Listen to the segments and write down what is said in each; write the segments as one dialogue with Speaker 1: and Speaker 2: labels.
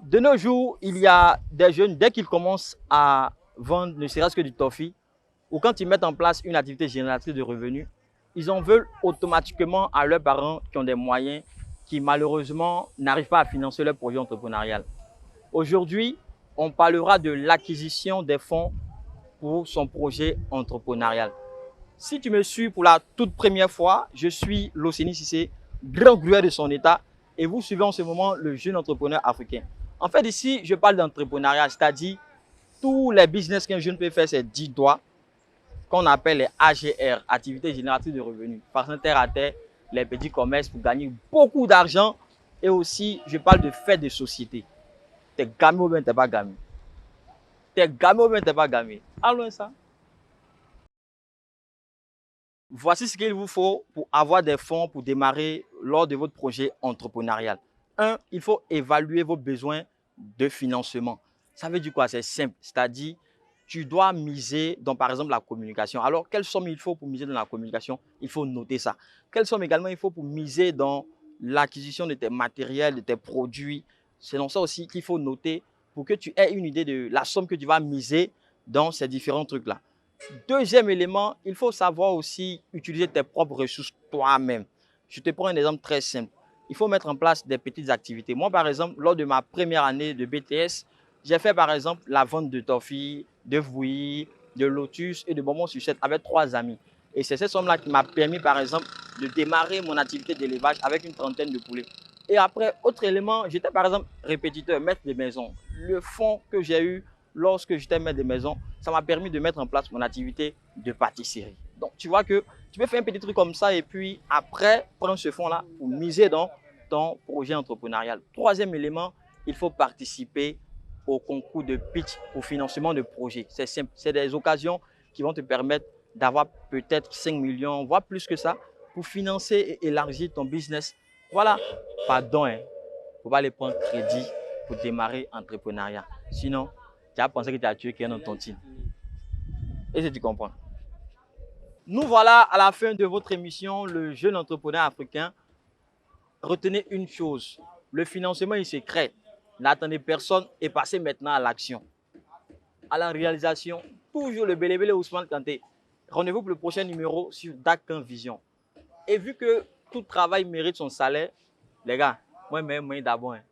Speaker 1: De nos jours, il y a des jeunes, dès qu'ils commencent à vendre ne serait-ce que du toffee, ou quand ils mettent en place une activité génératrice de revenus, ils en veulent automatiquement à leurs parents qui ont des moyens, qui malheureusement n'arrivent pas à financer leur projet entrepreneurial. Aujourd'hui, on parlera de l'acquisition des fonds pour son projet entrepreneurial. Si tu me suis pour la toute première fois, je suis Loseni Sissé, grand grueur de son état, et vous suivez en ce moment le jeune entrepreneur africain. En fait, ici, je parle d'entrepreneuriat, c'est-à-dire tous les business qu'un jeune peut faire, c'est 10 doigts, qu'on appelle les AGR, activités génératrices de revenus, par terre à terre, les petits commerces pour gagner beaucoup d'argent. Et aussi, je parle de fait de société. T'es gamé ou bien t'es pas gamé. T'es gamé ou bien t'es pas gamé. Allons ça. Voici ce qu'il vous faut pour avoir des fonds pour démarrer lors de votre projet entrepreneurial. Un, il faut évaluer vos besoins de financement. Ça veut dire quoi? C'est simple, c'est-à-dire tu dois miser dans par exemple la communication. Alors, quelle somme il faut pour miser dans la communication? Il faut noter ça. Quelle somme également il faut pour miser dans l'acquisition de tes matériels, de tes produits? C'est dans ça aussi qu'il faut noter pour que tu aies une idée de la somme que tu vas miser dans ces différents trucs-là. Deuxième élément, il faut savoir aussi utiliser tes propres ressources toi-même. Je te prends un exemple très simple. Il faut mettre en place des petites activités. Moi, par exemple, lors de ma première année de BTS, j'ai fait par exemple la vente de toffee, de bouillie, de lotus et de bonbons sucettes avec 3 amis. Et c'est cette somme-là qui m'a permis par exemple de démarrer mon activité d'élevage avec une trentaine de poulets. Et après, autre élément, j'étais par exemple répétiteur, maître de maison. Le fonds que j'ai eu lorsque j'étais maître de maison, ça m'a permis de mettre en place mon activité de pâtisserie. Donc, tu vois que tu peux faire un petit truc comme ça et puis après, prendre ce fonds-là pour miser dans ton projet entrepreneurial. Troisième élément, il faut participer au concours de pitch pour financement de projets. C'est simple, c'est des occasions qui vont te permettre d'avoir peut-être 5 millions, voire plus que ça, pour financer et élargir ton business. Voilà, pardon, hein. Il ne faut pas aller prendre crédit pour démarrer l'entrepreneuriat. Sinon, tu as pensé que tu as tué quelqu'un dans ton team. Est-ce que tu comprends? Nous voilà à la fin de votre émission, le jeune entrepreneur africain. Retenez une chose, le financement il se crée. N'attendez personne et passez maintenant à l'action. À la réalisation, toujours le Bélébélé Ousmane Kanté. Rendez-vous pour le prochain numéro sur Dakan Vision. Et vu que tout travail mérite son salaire, les gars, moi d'abord. Hein.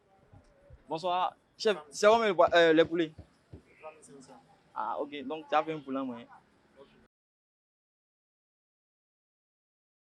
Speaker 1: Bonsoir. Chef, c'est quoi les poulets? Ah, ok. Donc, tu as fait un poulet, moi.